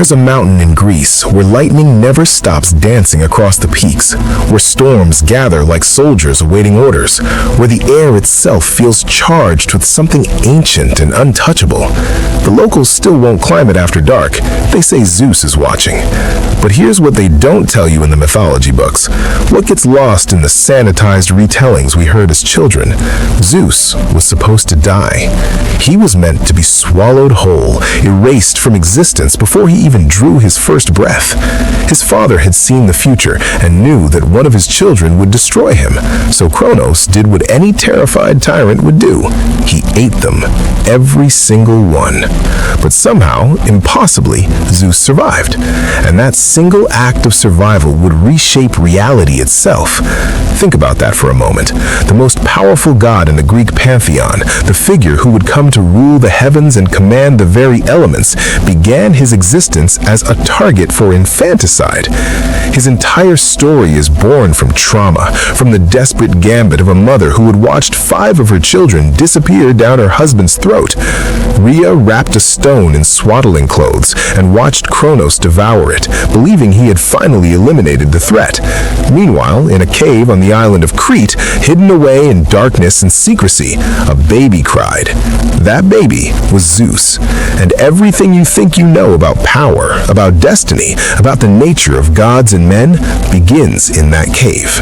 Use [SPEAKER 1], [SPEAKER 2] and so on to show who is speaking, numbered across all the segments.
[SPEAKER 1] There's a mountain in Greece where lightning never stops dancing across the peaks, where storms gather like soldiers awaiting orders, where the air itself feels charged with something ancient and untouchable. The locals still won't climb it after dark. They say Zeus is watching. But here's what they don't tell you in the mythology books. What gets lost in the sanitized retellings we heard as children? Zeus was supposed to die. He was meant to be swallowed whole, erased from existence before he even drew his first breath. His father had seen the future and knew that one of his children would destroy him, so Kronos did what any terrified tyrant would do. He ate them, every single one. But somehow, impossibly, Zeus survived, and that single act of survival would reshape reality itself. Think about that for a moment. The most powerful god in the Greek pantheon, the figure who would come to rule the heavens and command the very elements, began his existence as a target for infanticide. His entire story is born from trauma, from the desperate gambit of a mother who had watched 5 of her children disappear down her husband's throat. Rhea wrapped a stone in swaddling clothes and watched Kronos devour it, believing he had finally eliminated the threat. Meanwhile, in a cave on the island of Crete, hidden away in darkness and secrecy, a baby cried. That baby was Zeus, and everything you think you know about power, about destiny, about the nature of gods and men begins in that cave.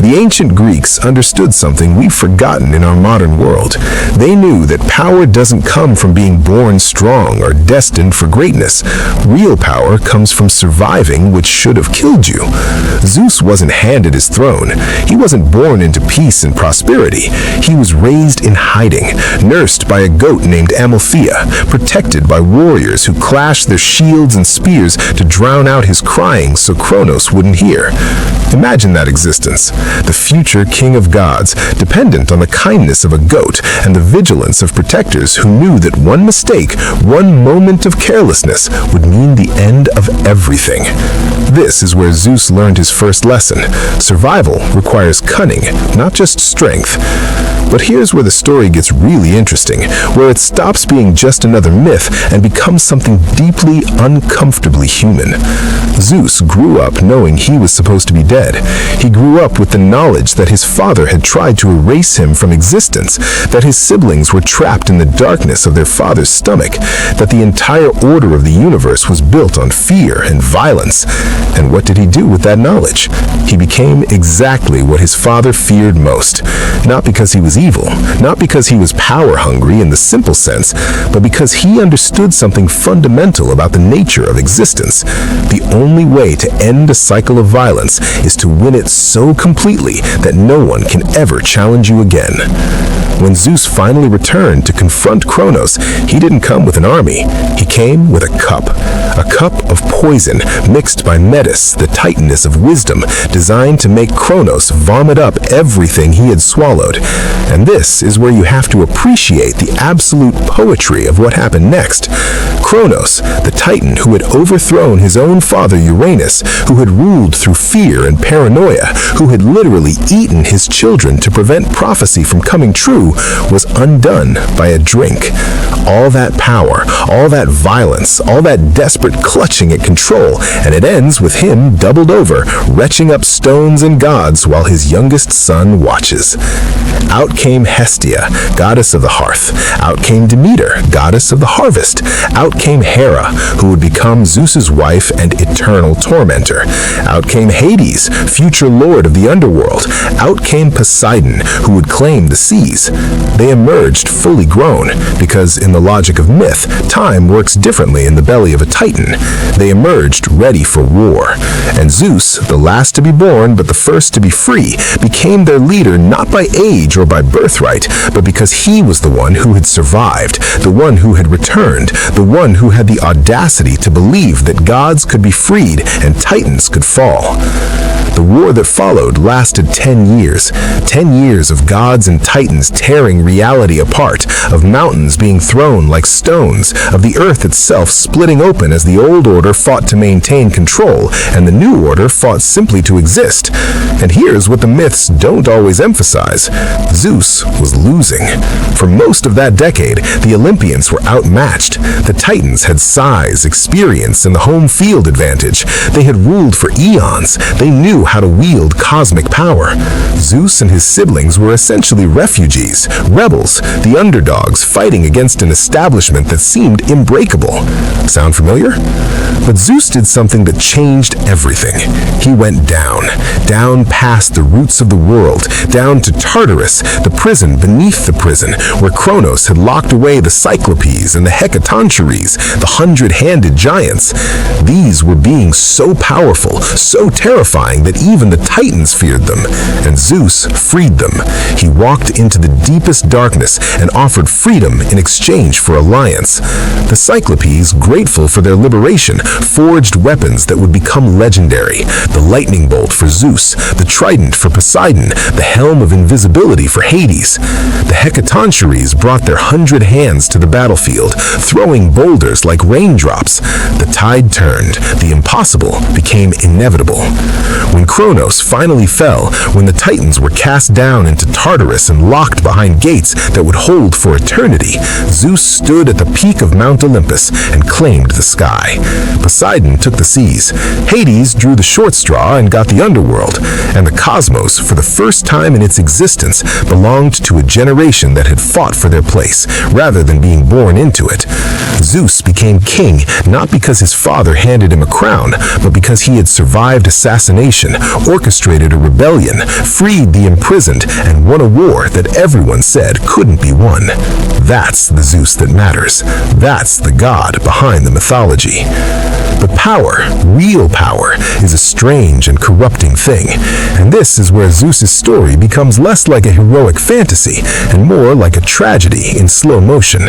[SPEAKER 1] The ancient Greeks understood something we've forgotten in our modern world. They knew that power doesn't come from being born strong or destined for greatness. Real power comes from surviving what should have killed you. Zeus wasn't handed his throne. He wasn't born into peace and prosperity. He was raised in hiding, nursed by a goat named Amalthea, protected by warriors who clashed their shields and spears to drown out his crying so Kronos wouldn't hear. Imagine that existence. The future king of gods, dependent on the kindness of a goat and the vigilance of protectors who knew that one mistake, one moment of carelessness would mean the end of everything. This is where Zeus learned his first lesson. Survival requires cunning, not just strength. But here's where the story gets really interesting, where it stops being just another myth and becomes something deeply, uncomfortably human. Zeus grew up knowing he was supposed to be dead. He grew up with the knowledge that his father had tried to erase him from existence, that his siblings were trapped in the darkness of their father's stomach, that the entire order of the universe was built on fear and violence. And what did he do with that knowledge? He became exactly what his father feared most, not because he was evil, not because he was power-hungry in the simple sense, but because he understood something fundamental about the nature of existence. The only way to end a cycle of violence is to win it so completely that no one can ever challenge you again. When Zeus finally returned to confront Kronos, he didn't come with an army. He came with a cup of poison mixed by Metis, the titaness of wisdom, designed to make Kronos vomit up everything he had swallowed. And this is where you have to appreciate the absolute poetry of what happened next. Kronos, the titan who had overthrown his own father Uranus, who had ruled through fear and paranoia, who had literally eaten his children to prevent prophecy from coming true, was undone by a drink. All that power, all that violence, all that desperate clutching at control, and it ends with him doubled over, retching up stones and gods while his youngest son watches. Out came Hestia, goddess of the hearth. Out came Demeter, goddess of the harvest. Out came Hera, who would become Zeus's wife and eternal tormentor. Out came Hades, future lord of the underworld. Out came Poseidon, who would claim the seas. They emerged fully grown, because in the logic of myth, time works differently in the belly of a titan. They emerged ready for war. And Zeus, the last to be born but the first to be free, became their leader not by age or by birthright, but because he was the one who had survived, the one who had returned, the one who had the audacity to believe that gods could be freed and titans could fall. The war that followed lasted 10 years. 10 years of gods and titans tearing reality apart, of mountains being thrown like stones, of the earth itself splitting open as the old order fought to maintain control and the new order fought simply to exist. And here's what the myths don't always emphasize. Zeus was losing. For most of that decade, the Olympians were outmatched. The Titans had size, experience, and the home field advantage. They had ruled for eons. They knew how to wield cosmic power. Zeus and his siblings were essentially refugees, rebels, the underdogs fighting against an establishment that seemed unbreakable. Sound familiar? But Zeus did something that changed everything. He went down past the roots of the world, down to Tartarus, the prison beneath the prison, where Kronos had locked away the Cyclopes and the Hecatoncheires, the 100-handed giants. These were beings so powerful, so terrifying that even the Titans feared them, and Zeus freed them. He walked into the deepest darkness and offered freedom in exchange for alliance. The Cyclopes, grateful for their liberation, forged weapons that would become legendary. The lightning bolt for Zeus, the trident for Poseidon, the helm of invisibility for Hades. The Hecatoncheires brought their 100 hands to the battlefield, throwing boulders like raindrops. The tide turned. The impossible became inevitable. When Kronos finally fell, when the Titans were cast down into Tartarus and locked behind gates that would hold for eternity, Zeus stood at the peak of Mount Olympus and claimed the sky. Poseidon took the seas. Hades drew the short straw and got the underworld. And the cosmos, for the first time in its existence, belonged to a generation that had fought for their place, rather than being born into it. Zeus became king not because his father handed him a crown, but because he had survived assassination, orchestrated a rebellion, freed the imprisoned, and won a war that everyone said couldn't be won. That's the Zeus that matters. That's the god behind the mythology. But power, real power, is a strange and corrupting thing. And this is where Zeus's story becomes less like a heroic fantasy and more like a tragedy in slow motion.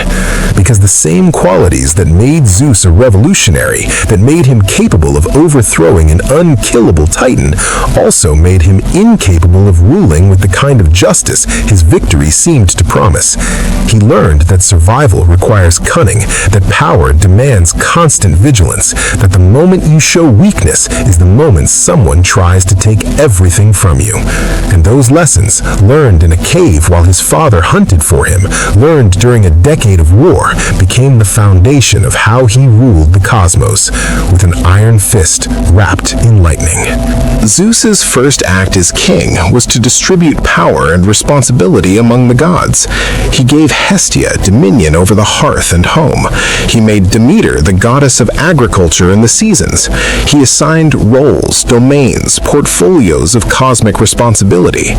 [SPEAKER 1] Because the same qualities that made Zeus a revolutionary, that made him capable of overthrowing an unkillable titan, also made him incapable of ruling with the kind of justice his victory seemed to promise. He learned that survival requires cunning, that power demands constant vigilance, that the moment you show weakness is the moment someone tries to take everything from you. And those lessons, learned in a cave while his father hunted for him, learned during a decade of war, became the foundation of how he ruled the cosmos, with an iron fist wrapped in lightning. Zeus's first act as king was to distribute power and responsibility among the gods. He gave Hestia dominion over the hearth and home. He made Demeter the goddess of agriculture and the seasons. He assigned roles, domains, portfolios of cosmic responsibility.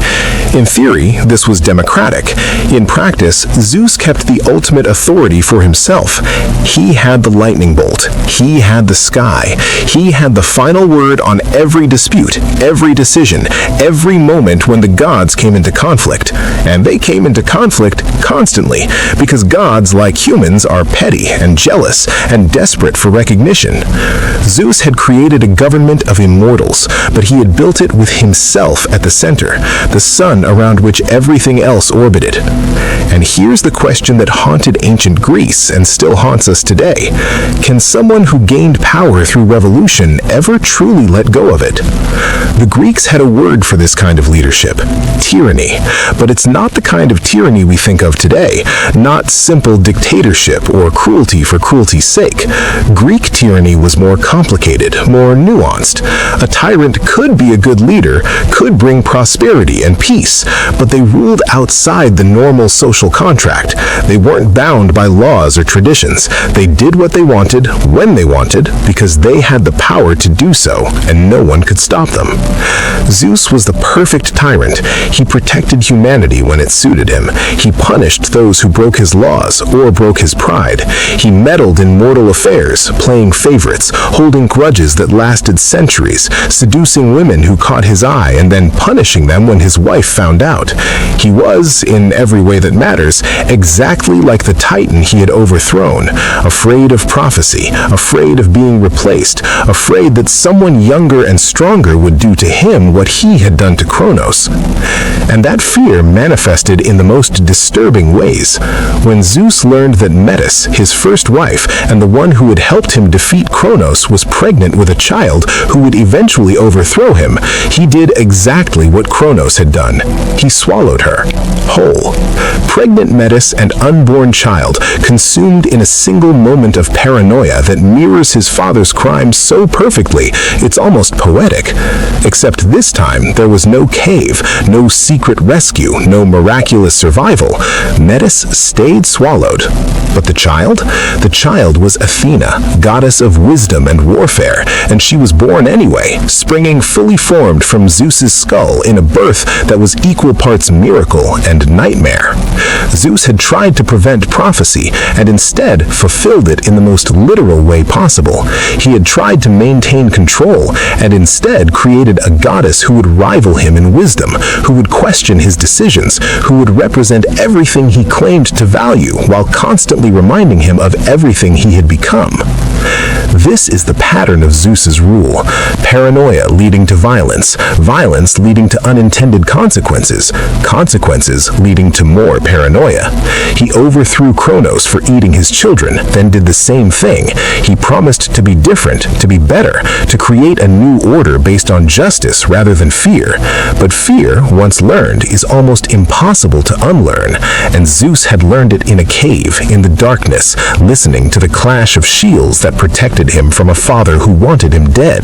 [SPEAKER 1] In theory, this was democratic. In practice, Zeus kept the ultimate authority for himself. He had the lightning bolt. He had the sky. He had the final word on every dispute, every decision, every moment when the gods came into conflict. And they came into conflict constantly, because gods, like humans, are petty and jealous and desperate for recognition. Zeus had created a government of immortals, but he had built it with himself at the center, the sun around which everything else orbited. And here's the question that haunted ancient Greece and still haunts us today. Can someone who gained power through revolution ever truly let go of it? The Greeks had a word for this kind of leadership: tyranny. But it's not the kind of tyranny we think of today, not simple dictatorship or cruelty for cruelty's sake. Greek tyranny was more complicated, more nuanced. A tyrant could be a good leader, could bring prosperity and peace, but they ruled outside the normal social contract. They weren't bound by laws or traditions. They did what they wanted, when they wanted, because they had the power to do so, and no one could stop them. Zeus was the perfect tyrant. He protected humanity when it suited him. He punished those who broke his laws or broke his pride. He meddled in mortal affairs, playing favorites, holding grudges that lasted centuries, seducing women who caught his eye and then punishing them when his wife found out. He was, in every way that matters, exactly like the Titan he had overthrown, afraid of prophecy, afraid of being replaced, afraid that someone younger and stronger would do to him what he had done to Kronos. And that fear manifested in the most disturbing ways. When Zeus learned that Metis, his first wife, and the one who had helped him defeat Kronos, was pregnant with a child who would eventually overthrow him, he did exactly what Kronos had done. He swallowed her, whole. Pregnant Metis and unborn child, consumed in a single moment of paranoia that mirrors his father's crime so perfectly, it's almost poetic. Except this time, there was no cave, no secret rescue, no miraculous survival. Metis stayed swallowed. But the child? The child was Athena, goddess of wisdom and warfare, and she was born anyway, springing fully formed from Zeus's skull in a birth that was equal parts miracle and nightmare. Zeus had tried to prevent prophecy and instead fulfilled it in the most literal way possible. He had tried to maintain control and instead created a goddess who would rival him in wisdom, who would question his decisions, who would represent everything he claimed to value while constantly reminding him of everything he had become. This is the pattern of Zeus's rule. Paranoia leading to violence, violence leading to unintended consequences, consequences leading to more paranoia. He overthrew Kronos for eating his children, then did the same thing. He promised to be different, to be better, to create a new order based on justice rather than fear. But fear, once learned, is almost impossible to unlearn, and Zeus had learned it in a cave, in the darkness, listening to the clash of shields that protected him from a father who wanted him dead.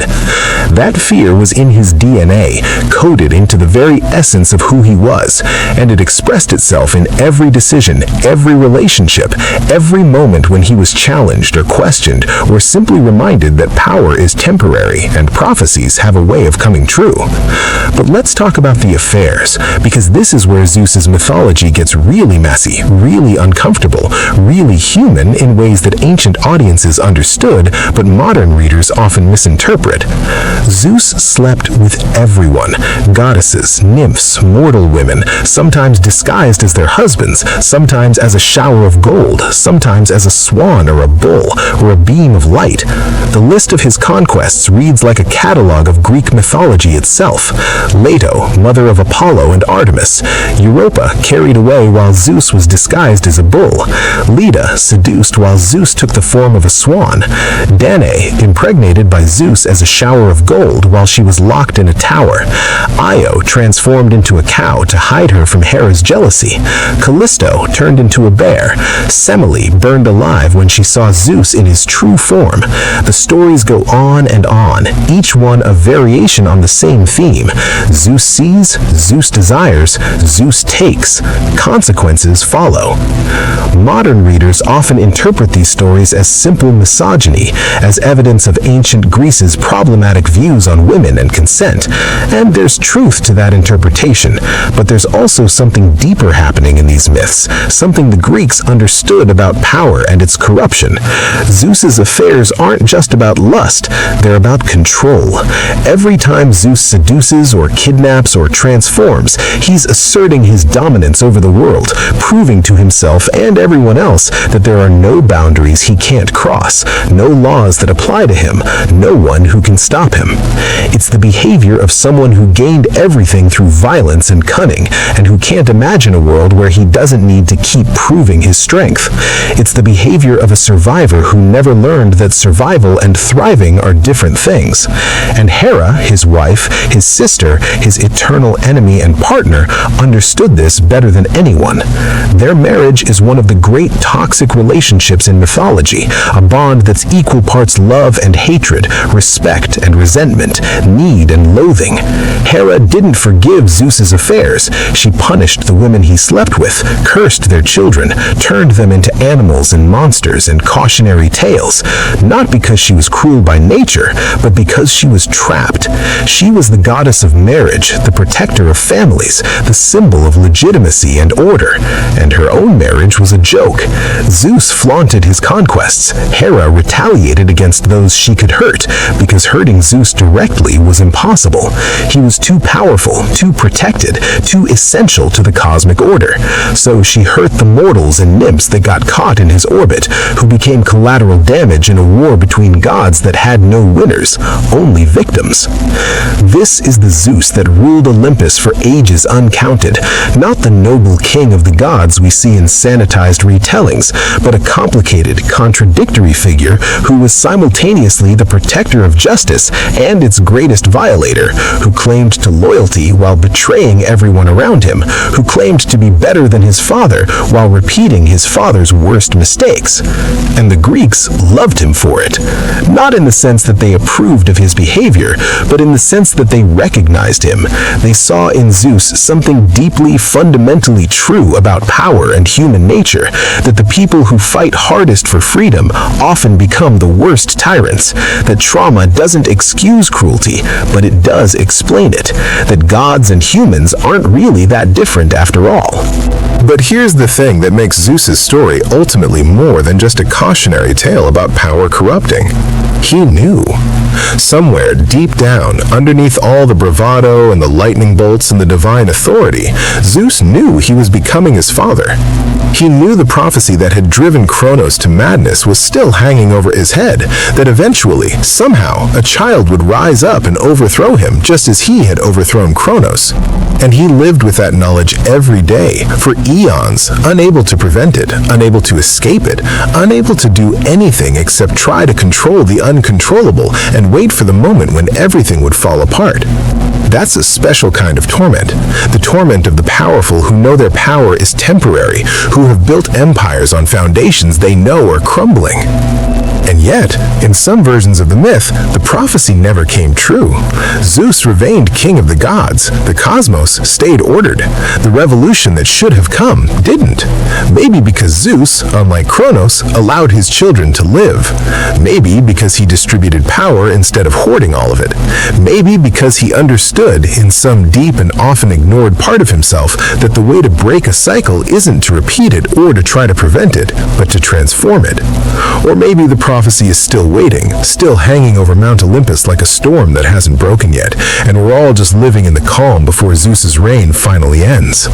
[SPEAKER 1] That fear was in his DNA, coded into the very essence of who he was, and it expressed itself in every decision, every relationship, every moment when he was challenged or questioned, or simply reminded that power is temporary and prophecies have a way of coming true. But let's talk about the affairs, because this is where Zeus's mythology gets really messy, really uncomfortable, really human in ways that ancient audiences understood, but modern readers often misinterpret. Zeus slept with everyone, goddesses, nymphs, mortal women, sometimes disguised as their husbands, sometimes as a shower of gold, sometimes as a swan or a bull or a beam of light. The list of his conquests reads like a catalog of Greek mythology itself. Leto, mother of Apollo and Artemis. Europa, carried away while Zeus was disguised as a bull. Leda, seduced while Zeus took the form of a swan. Danae, impregnated by Zeus as a shower of gold while she was locked in a tower. Io, transformed into a cow to hide her from Hera's jealousy. Callisto, turned into a bear. Semele, burned alive when she saw Zeus in his true form. The stories go on and on, each one a variation on the same theme. Zeus sees, Zeus desires, Zeus takes. Consequences follow. Modern readers often interpret these stories as simple misogyny, as evidence of ancient Greece's problematic views on women and consent. And there's truth to that interpretation, but there's also something deeper happening in these myths, something the Greeks understood about power and its corruption. Zeus's affairs aren't just about lust, they're about control. Every time Zeus seduces or kidnaps or transforms, he's asserting his dominance over the world, proving to himself and everyone else that there are no boundaries he can't cross, no laws that apply to him, no one who can stop him. It's the behavior of someone who gained everything through violence and cunning, and who can't imagine a world where he doesn't need to keep proving his strength. It's the behavior of a survivor who never learned that survival and thriving are different things. And Hera, his wife, his sister, his eternal enemy and partner, understood this better than anyone. Their marriage is one of the great toxic relationships in mythology, a bond that's equal parts love and hatred, respect and resentment, need and loathing. Hera didn't forgive Zeus's affairs. She punished the women he slept with, cursed their children, turned them into animals and monsters and cautionary tales, not because she was cruel by nature, but because she was trapped. She was the goddess of marriage, the protector of families, the symbol of legitimacy and order, and her own marriage was a joke. Zeus flaunted his conquests. Hera retaliated against those she could hurt, because hurting Zeus directly was impossible. He was too powerful, too protected, too essential to the cosmic order. So she hurt the mortals and nymphs that got caught in his orbit, who became collateral damage in a war between gods that had no winners, only victims. This is the Zeus that ruled Olympus for ages uncounted, not the noble king of the gods we see in sanitized retellings, but a complicated, contradictory figure who was simultaneously the protector of justice and its greatest violator, who claimed to loyalty while betraying everyone around him, who claimed to be better than his father while repeating his father's worst mistakes. And the Greeks loved him for it, not in the sense that they approved of his behavior, but in the sense that they recognized him. They saw in Zeus something deeply, fundamentally true about power and human nature, that the people who fight hardest for freedom often become the worst tyrants, that trauma doesn't excuse cruelty, but it does explain it, that gods and humans aren't really that different after all. But here's the thing that makes Zeus's story ultimately more than just a cautionary tale about power corrupting. He knew. Somewhere deep down, underneath all the bravado and the lightning bolts and the divine authority, Zeus knew he was becoming his father. He knew the prophecy that had driven Kronos to madness was still hanging over his head, that eventually, somehow, a child would rise up and overthrow him just as he had overthrown Kronos. And he lived with that knowledge every day, for eons, unable to prevent it, unable to escape it, unable to do anything except try to control the uncontrollable and wait for the moment when everything would fall apart. That's a special kind of torment, the torment of the powerful who know their power is temporary, who have built empires on foundations they know are crumbling. And yet, in some versions of the myth, the prophecy never came true. Zeus remained king of the gods. The cosmos stayed ordered. The revolution that should have come didn't. Maybe because Zeus, unlike Kronos, allowed his children to live. Maybe because he distributed power instead of hoarding all of it. Maybe because he understood, in some deep and often ignored part of himself, that the way to break a cycle isn't to repeat it or to try to prevent it, but to transform it. Or maybe the prophecy is still waiting, still hanging over Mount Olympus like a storm that hasn't broken yet, and we're all just living in the calm before Zeus's reign finally ends.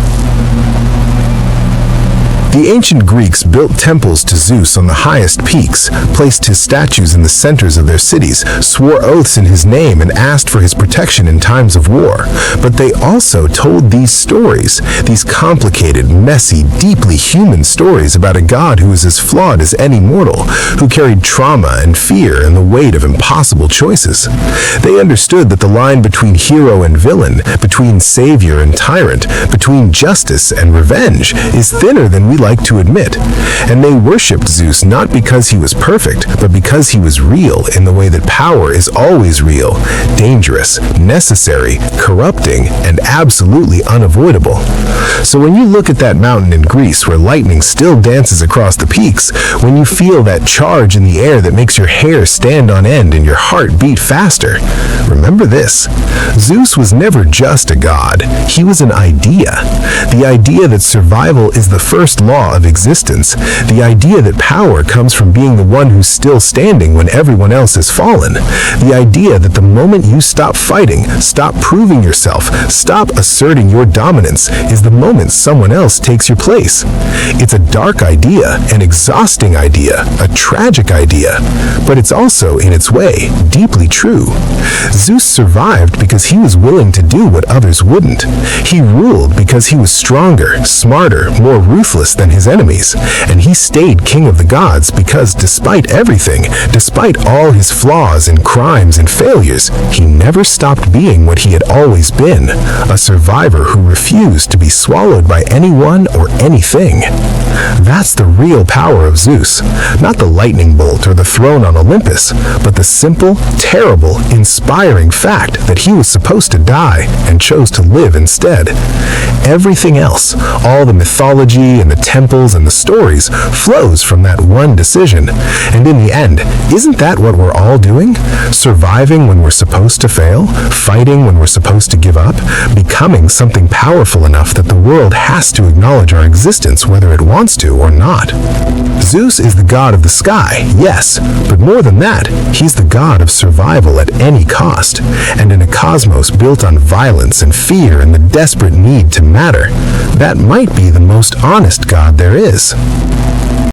[SPEAKER 1] The ancient Greeks built temples to Zeus on the highest peaks, placed his statues in the centers of their cities, swore oaths in his name, and asked for his protection in times of war. But they also told these stories, these complicated, messy, deeply human stories about a god who was as flawed as any mortal, who carried trauma and fear and the weight of impossible choices. They understood that the line between hero and villain, between savior and tyrant, between justice and revenge, is thinner than we like to admit, and they worshipped Zeus not because he was perfect, but because he was real in the way that power is always real, dangerous, necessary, corrupting, and absolutely unavoidable. So when you look at that mountain in Greece where lightning still dances across the peaks, when you feel that charge in the air that makes your hair stand on end and your heart beat faster, remember this: Zeus was never just a god, he was an idea. The idea that survival is the first law of existence, the idea that power comes from being the one who's still standing when everyone else has fallen, the idea that the moment you stop fighting, stop proving yourself, stop asserting your dominance, is the moment someone else takes your place. It's a dark idea, an exhausting idea, a tragic idea, but it's also, in its way, deeply true. Zeus survived because he was willing to do what others wouldn't. He ruled because he was stronger, smarter, more ruthless than his enemies, and he stayed king of the gods because despite everything, despite all his flaws and crimes and failures, he never stopped being what he had always been, a survivor who refused to be swallowed by anyone or anything. That's the real power of Zeus, not the lightning bolt or the throne on Olympus, but the simple, terrible, inspiring fact that he was supposed to die and chose to live instead. Everything else, all the mythology and the temples and the stories, flows from that one decision. And in the end, isn't that what we're all doing? Surviving when we're supposed to fail, fighting when we're supposed to give up, becoming something powerful enough that the world has to acknowledge our existence whether it wants to or not. Zeus is the god of the sky, yes, but more than that, he's the god of survival at any cost. And in a cosmos built on violence and fear and the desperate need to matter, that might be the most honest god there is.